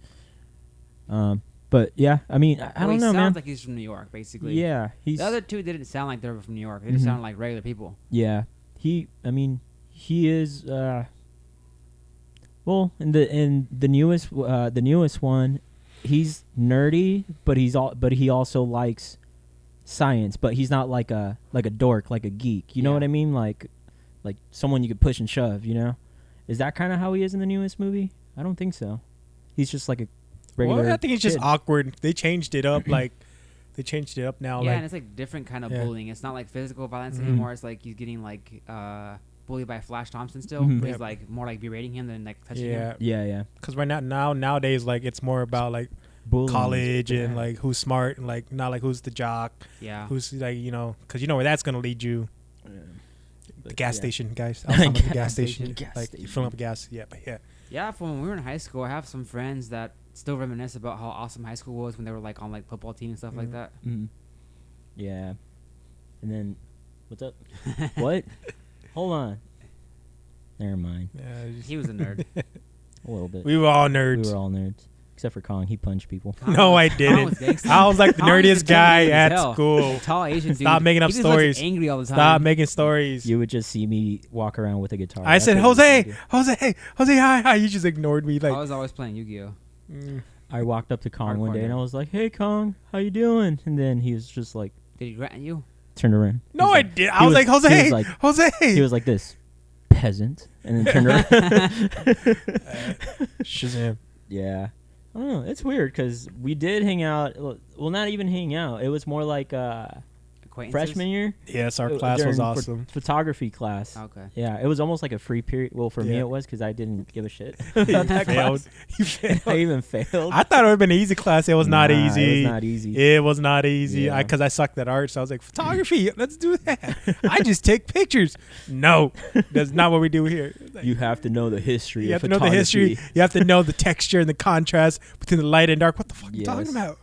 But yeah, I mean, I
Well,
don't
he
know,
sounds
man.
like he's from New York, basically.
Yeah, he's
The other two didn't sound like they were from New York. They just
Mhm.
sounded like regular people.
yeah. He is well, in the newest one, he's nerdy, but he also likes science, but he's not like a dork, like a geek. You know
Yeah.
what I mean? Like someone you could push and shove, you know? Is that kind of how he is in the newest movie? I don't think so. He's just like a regular
Well, I think it's just
kid.
awkward. They changed it up. They changed it up now.
Yeah,
Like,
and it's like different kind of
Yeah.
bullying. It's not like physical violence
Mhm.
anymore. It's like he's getting like bullied by Flash Thompson still.
Mhm.
But he's
Yep.
like more like berating him than like touching
yeah,
him.
Yeah.
because right nowadays, like it's more about like
Bullying.
college and
Yeah.
like who's smart and like not like who's the jock,
Yeah.
who's like because you know where that's gonna lead you.
Yeah.
The
But
gas
yeah.
station, guys. I was talking about the gas
Gas
station.
station.
Gas
Like
station.
you fill up gas. Yeah, but yeah.
Yeah, from when we were in high school, I have some friends that still reminisce about how awesome high school was when they were like on like football team and stuff like
Mhm.
that.
Mhm. Yeah. And then, what's up? What? Hold on. Never mind.
Yeah,
He was a nerd.
A little bit.
we were all
We
nerds.
were all nerds, except for Kong. He punched people.
No, I
Kong
didn't.
was gangster.
I was like the
Kong was
nerdiest guy
intimidating as
at
hell.
school.
Tall Asian dude.
Stop making up
He just looks
stories.
angry all the time.
Stop making stories.
You would just see me walk around with a guitar.
I
That's
said,
what you
Jose, Jose, hi. You just ignored me.
I
Like,
was always playing Yu-Gi-Oh.
mm.
I walked up to Kong one
Hardcore
day and
nerd.
I was like, "Hey, Kong, how you doing?" And then he was just like,
Did he grant you?
turned around.
No,
He's
I
like-
did.
he
I was like,
he was
Jose,
like-
Jose.
He was like this, peasant, and then turned around.
Shazam.
Yeah. I don't know. It's weird because we did hang out. Well, not even hang out. It was more like
Acquaintances?
freshman year.
Yes, our class was
during
awesome.
Photography class.
Okay.
Yeah, it was almost like a free period. Well, for me
Yeah.
it was because I didn't give a shit
You
about that
failed.
class.
You failed.
I even failed.
I thought it would have been an easy class. It was not
Nah,
easy.
It was not easy.
It was not easy.
Yeah.
Because I sucked at art, so I was like, photography, let's do that. I just take pictures. No, that's not what we do here. Like,
You have to know the history.
you
of
have to know the history.
photography.
You have to know the texture and the contrast between the light and dark. What the fuck are you talking
Yes.
about?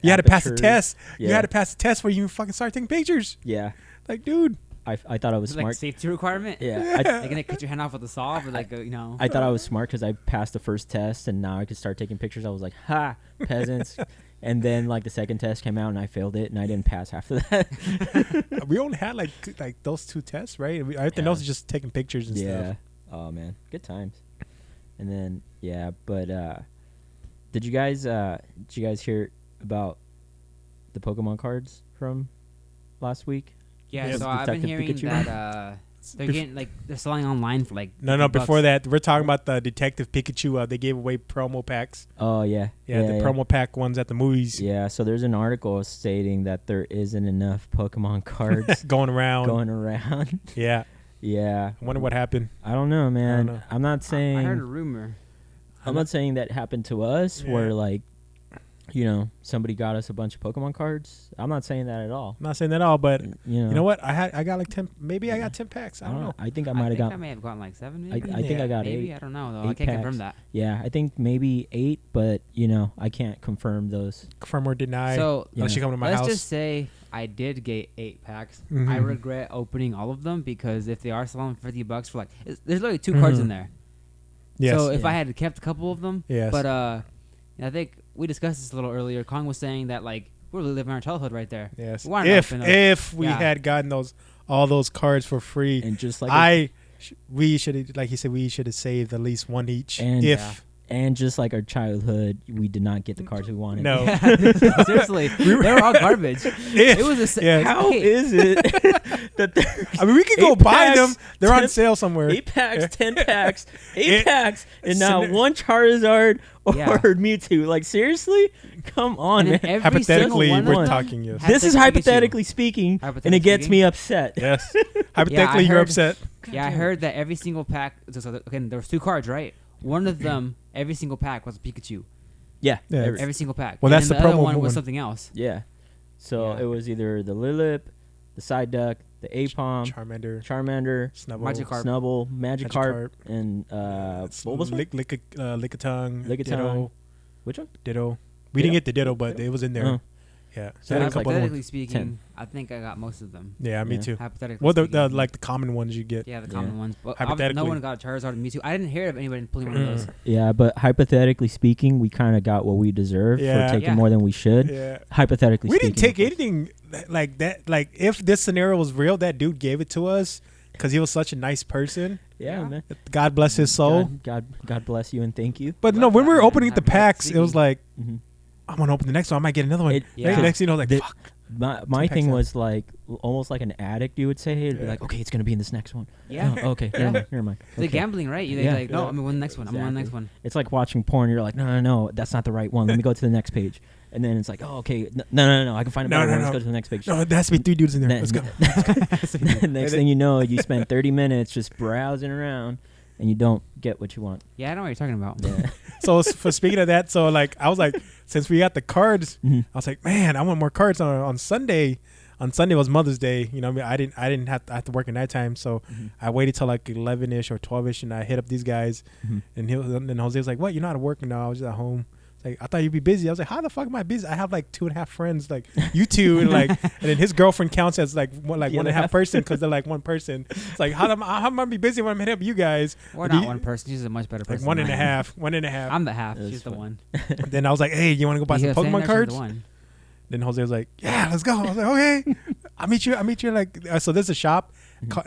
You had to pass the
Aperture.
test. You
Yeah.
had to pass the test before you fucking start taking pictures.
Yeah,
Like, dude.
I thought I was
Is it like a
smart.
safety requirement?
Yeah,
Like, gonna cut your hand off with a saw, but like,
I thought I was smart because I passed the first test and now I could start taking pictures. I was like, ha, peasants. And then like the second test came out and I failed it and I didn't pass after that.
We only had like those 2 tests, right? Everything
Yeah.
else is just taking pictures and
Yeah.
stuff.
Oh man, good times. And then yeah, but did you guys hear about the Pokemon cards from last week?
Yeah,
Yeah,
so I've been
Detective
hearing
Pikachu.
that they're
Bef-
getting like they're selling online for like
No,
$50.
before that, we're talking about the Detective Pikachu. They gave away promo packs.
Oh yeah.
Yeah, the promo pack ones at the movies
Yeah, so there's an article stating that there isn't enough Pokemon cards
going around.
going around.
Yeah.
Yeah.
I wonder what happened.
I don't know, man.
know.
I'm not
I
saying
heard a rumor.
I'm not saying that happened to us
Yeah.
where like somebody got us a bunch of Pokemon cards. I'm not saying that at all.
I'm not saying that all, but
You
you know what? I got like 10. Maybe I got 10 packs. I don't know.
I think I
I
might have
think I
got
may have gotten like 7
I
maybe.
think I got
maybe
8.
I don't know though. I
8
can't
packs.
confirm that.
Yeah, I think maybe 8, but I can't confirm those.
Confirm or deny.
So
Unless you come to my
let's
house.
just say I did get 8 packs. I
Mhm.
regret opening all of them because if they are selling $50 for like, there's literally 2 cards
Mhm.
in there.
yes.
So if
Yeah.
I had kept a couple of them,
Yes.
but I think we discussed this a little earlier. Kong was saying that like we're living our childhood right there.
yes.
Why not open up?
If we
Yeah.
had gotten all those cards for free,
And just like
we should, like he said, we should have saved at least one each.
And-
if
Yeah.
And just like our childhood, we did not get the cards we wanted.
No.
Seriously, they were all garbage. It was a
Yes.
How is it that there's
I mean, we could go
8
buy
packs,
them. They're on
10
sale somewhere.
8 packs, 10 packs, 8
It-
packs, and now
Scenar-
1 Charizard or
Yeah.
Mewtwo? Like, seriously? Come on,
And
man.
then every
Hypothetically,
single one
we're
of them
talking, yes.
had
This is
Pikachu.
hypothetically speaking, and it
Hypothetically
gets
speaking?
me upset.
Yes. Hypothetically, you're
heard-
upset.
Yeah, I heard that every single pack. Again, there was 2 cards, right? One of them, every single pack was a Pikachu.
Yeah.
Yeah,
Every single pack.
Well,
And
that's
then
the
the other
promo
one was
one.
something else.
Yeah. So
Yeah.
it was either the Lilip, the Psyduck, the Apom,
Charmander,
Charmander,
Snubble,
Magikarp.
Snubble, Magikarp, and what was one?
Lickitung,
Lickitung.
Ditto.
Which one?
Ditto. We didn't get the Ditto, but it was in there.
Oh.
Yeah.
So
They had
that
a
was like
couple other
Hypothetically
ones.
speaking,
10.
I think I got most of them.
Yeah, me
Yeah.
too.
Hypothetically
Well, the
speaking.
like the common ones you get.
Yeah, the common
Yeah.
ones. But
Hypothetically.
no one got a Charizard and Mewtwo. I didn't hear of anybody pulling one of those.
Yeah, but hypothetically speaking, we kind of got what we deserved
Yeah.
for taking
Yeah.
more than we should.
Yeah.
Hypothetically
We
speaking.
didn't take
of course.
anything like that. Like if this scenario was real, that dude gave it to us because he was such a nice person.
Yeah,
Yeah.
man.
God bless his soul.
God bless you and thank you.
But
Love
no, when we
that,
were
man.
opening the
Hypothetically
packs, it was
speaking.
like,
hmm
I'm gonna open the next one. I might get another one.
It-
Yeah.
The next thing, I was like,
The-
fuck.
My
packs
thing
out.
was like almost like an addict. You would say, it'd be
Yeah.
like, okay, it's gonna be in this next one.
Yeah.
Oh, okay.
Yeah.
Never mind.
The
Okay.
gambling, right? You're
Yeah.
like, no,
Yeah.
I'm going to the next one. I'm going to the next
Exactly.
one.
It's like watching porn. You're like, no, that's not the right one. Let me go to the next page. And then it's like, oh, okay, no, I can find a better one. Let's go to the next page.
No, there has to be 3 dudes in there.
Ne-
Let's go.
Next thing you know, you spend 30 minutes just browsing around, and you don't get what you want.
Yeah, I know what you're talking about.
Yeah.
So for speaking of that, so like I was like, since we got the cards,
Mhm.
I was like, man, I want more cards on Sunday. On Sunday was Mother's Day. You know, I didn't have to, I had to work at nighttime, so
Mhm.
I waited till like 11ish or 12ish, and I hit up these guys.
Mhm.
And Jose was like, "What? You're not at work?" No, I was just at home. It's like, I thought you'd be busy. I was like, how the fuck am I busy? I have like 2.5 friends, like you two, and like, and then his girlfriend counts as like one
The
and a
other
half
half.
person because they're like one person. It's like, how am I be busy when I'm hitting up you guys?
We're
Do
not
you-
one person. She's a much better
Like
person.
1.5,
than I am.
1.5.
I'm the half.
That's
She's the
funny.
one.
Then I was like, hey, you want to go buy
You
some
hear her saying
Pokemon
that? She's the
cards?
one.
Then Jose was like, yeah, let's go. I was like, okay, I'll meet you. Like, so there's a shop,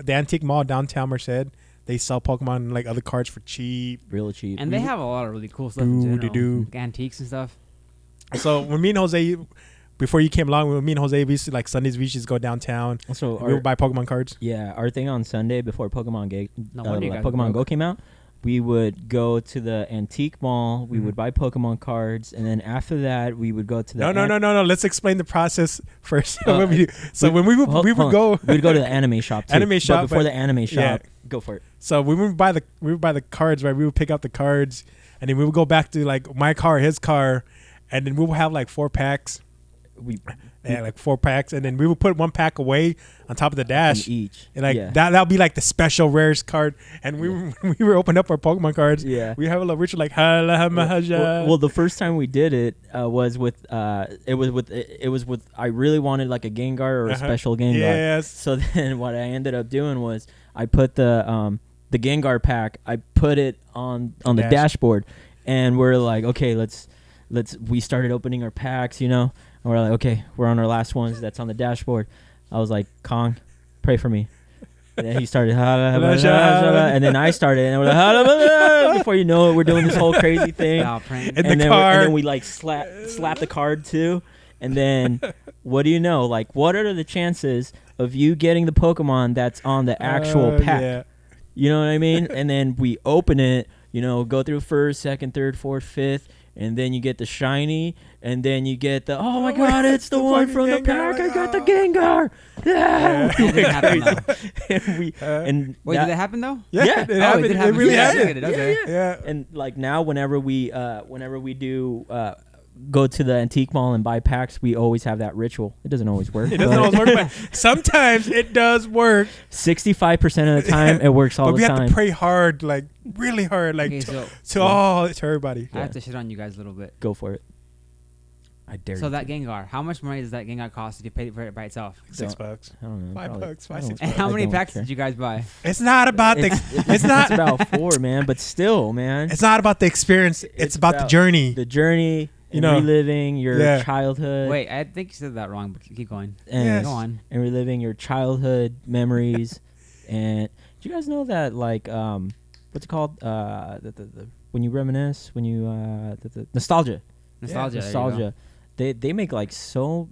the Antique Mall downtown Merced. They sell Pokemon like other cards for cheap.
Real cheap.
And they have a lot of really cool stuff in general.
Do-do-do.
Like antiques and stuff.
So when me and Jose, before you came along, when me and Jose, we used to like Sundays, we used to just go downtown.
Also,
We would buy Pokemon cards.
yeah, our thing on Sunday before Pokemon
No wonder you
like
guys were
Pokemon Go
broke.
came out, we would go to the antique mall. We
Mhm.
would buy Pokemon cards, and then after that, we would go to the
No. Let's explain the process first.
Uh,
What we do. So when we would
Hold
we would
on.
go.
We'd go to the anime shop too.
Anime
But
shop,
before
but-
the anime shop.
yeah.
Go for it.
So we would buy the cards, right? We would pick out the cards, and then we would go back to like my car, his car, and then we would have like 4 packs.
We
Yeah, like 4 packs, and then we would put 1 pack away on top of the dash.
in each.
And like
yeah.
that would be like the special rarest card. And when we were opening up our Pokemon cards,
Yeah.
we have a little ritual like Hala Mahaja.
Well, the first time we did it was with I really wanted like a Gengar or a
Uh-huh.
special Gengar.
Yes.
So then what I ended up doing was I put the Gengar pack. I put it on the
Dash.
dashboard, and we're like, okay, let's. We started opening our packs, you know, and we're like, okay, we're on our last ones. That's on the dashboard. I was like, Kong, pray for me. And then he started, and then I started, and we're like, before you know it, we're doing this whole crazy thing.
Wow, prank.
In the
and then
car.
and then we like slap the card too, and then what do you know? Like, what are the chances of you getting the Pokemon that's on the actual pack?
Yeah.
You know what I mean? And then we open it, you know, go through first, second, third, fourth, fifth, and then you get the shiny, and then you get the oh my god, it's the one
fucking
from the
Gengar,
pack. I
like,
got the
oh.
Gengar. Yeah.
That didn't happen, though.
and we
Uh,
Wait,
that-
did that happen though?
Yeah,
Yeah.
it
Oh,
happened.
did
It
happen.
really
Yeah,
happened.
okay.
Yeah.
and like now whenever we do go to the antique mall and buy packs, we always have that ritual. It doesn't always work.
It doesn't always work, but sometimes it does work.
65% of the time it works all
But
the
we have
time.
to pray hard, like really hard, like
Okay, so
to everybody.
I have to shit on you guys a little bit.
Go for it. I dare
So
you.
that Gengar, how much money does that Gengar cost if you paid for it by itself?
$6.
I don't know.
$5,
probably-
$5,
I don't-
$6.
And how
I
many
don't
packs
care.
did you guys buy?
It's not about the. It's not.
It's about 4, man. But still, man.
It's not about the experience. It's about the journey.
The journey.
You
And
know,
reliving your
yeah.
childhood.
Wait, I think you said that wrong, but keep going.
And,
Yes.
Go on.
and reliving your childhood memories. And do you guys know that like what's it called? The when you reminisce, when you nostalgia.
Nostalgia. there you go.
Nostalgia. They make like so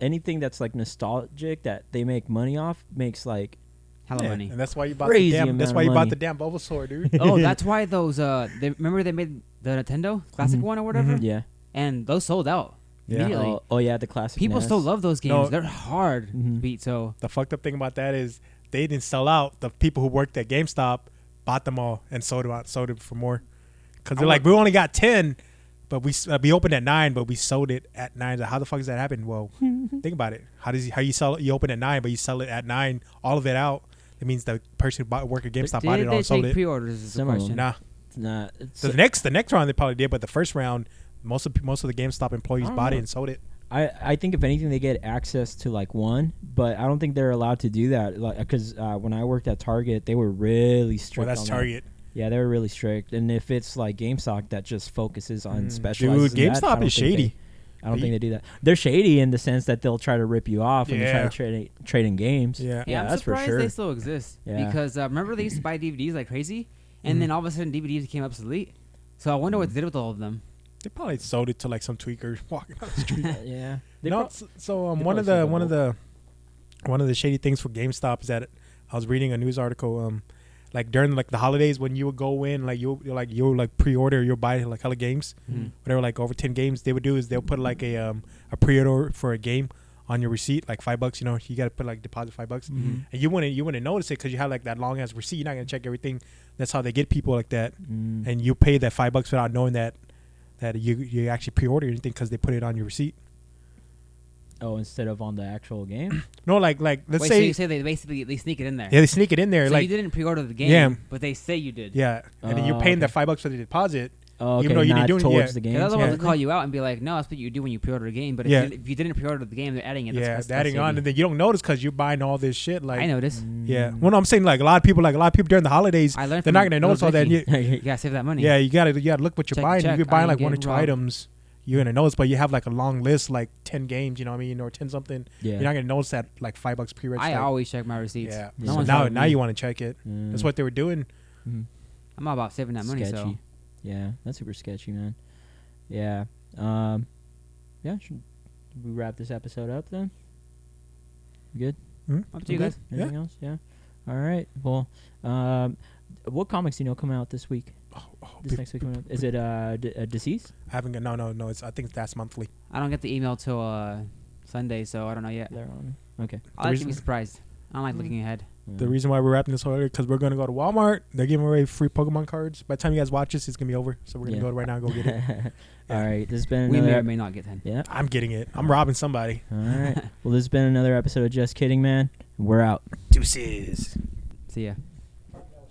anything that's like nostalgic that they make money off makes like
Hella
Yeah,
money.
and that's why you bought
Crazy
the damn.
amount
That's
of
why you bought
money.
the damn Bulbasaur, dude.
Oh, that's why those. Remember they made the Nintendo Classic
Mhm.
one or whatever,
Mhm.
yeah.
and those sold out
Yeah.
immediately.
Oh yeah, the classic.
People
NES.
still love those games.
No.
They're hard to
Mhm.
beat. So
The fucked up thing about that is they didn't sell out. The people who worked at GameStop bought them all and sold them for more. Because they're like, we only got 10, but we opened at 9, but we sold it at 9. So how the fuck does that happen? Well, think about it. How you sell it? You open at 9, but you sell it at 9, all of it out. It means the person who worked at GameStop bought it
did
all
they
and sold
take
it.
pre-orders? Is the
Some of
question.
Nah.
Nah, it's,
So the next round they probably did, but the first round most of the GameStop employees
I don't
bought it
know.
and sold it.
I think if anything they get access to like one, but I don't think they're allowed to do that. Like because when I worked at Target, they were really strict.
Well, that's
on that.
Target.
Yeah, they were really strict. And if it's like GameStop that just focuses on
Dude,
specializes in that, I
GameStop
don't
is
think
shady.
I don't think they do that. They're shady in the sense that they'll try to rip you off when they try
Yeah.
to trade in games.
Yeah.
Yeah, I'm
that's for
surprised
sure.
they still exist.
Yeah.
Because remember they used to buy DVDs like crazy, and
Mhm.
then all of a sudden DVDs became obsolete. So I wonder what they did with all of them.
They probably sold it to like some tweaker walking down the street.
Yeah. They
No,
prob-
so
they
one
probably
of the
sold
one of
them
the one of the shady things for GameStop is that I was reading a news article like during like the holidays when you would go in like you'll pre-order, you'll buy like hella games,
Mhm.
whatever, like over 10 games. They would do is they'll put like a pre-order for a game on your receipt, like $5. You know, you got to put like deposit $5,
Mhm.
and you wouldn't notice it because you have like that long ass receipt. You're not gonna check everything. That's how they get people like that,
Mm.
and you pay that $5 without knowing that you actually pre-order anything because they put it on your receipt.
Oh, instead of on the actual game.
No, like let's
Wait, so
say
you say they sneak it in there?
yeah, they sneak it in there
So
like
you didn't pre-order the game,
Yeah.
but they say you did.
yeah, and then you're
Oh,
paying
okay.
that $5 for the deposit.
Oh, okay.
Even though you
not
didn't do it,
towards
yeah.
the game.
They're the ones
Yeah.
to call you out and be like, no, that's what you do when you pre-order the game. But
Yeah.
if you didn't pre-order the game, they're adding it.
Yeah,
That's
they're adding on,
shady.
and then you don't notice because you're buying all this shit. Like
I noticed.
yeah, well, no, I'm saying like a lot of people during the holidays,
I learned
they're
from
not gonna notice all that. And
Ricky.
you,
You gotta save that money.
yeah, you gotta look what you're
Check,
buying.
check,
If you're buying
I
like
ain't
one or
getting
two
robbed.
items, you're gonna notice. But you have like a long list, like 10 games, you know what I mean, or 10 something.
Yeah.
You're not gonna notice that like $5 pre-register.
I always check my receipts.
yeah.
No
So
one's
now
telling me.
you want to check it. That's what they were doing.
Mhm.
I'm all about saving that money.
Sketchy.
So
Yeah, that's super sketchy, man. Yeah. Yeah. Should we wrap this episode up then? Good.
up to you guys.
Yeah.
Anything else? Yeah. All right. Well, what comics do you know come out this week? This next week coming up? Is it Deceased?
I haven't got no. It's I think that's monthly.
I don't get the email till Sunday, so I don't know yet.
They're on. Okay.
I like to be
reason-
surprised. I don't like looking ahead.
The reason why we're wrapping this early because we're gonna go to Walmart. They're giving away free Pokemon cards. By the time you guys watch this, it's gonna be over. So we're gonna
Yeah.
go right now and go get it.
All right. This has been
We may
another.
or may not get 10.
Yeah.
I'm getting it. I'm robbing somebody.
All right. Well, this has been another episode of Just Kidding, man. We're out.
Deuces.
See ya.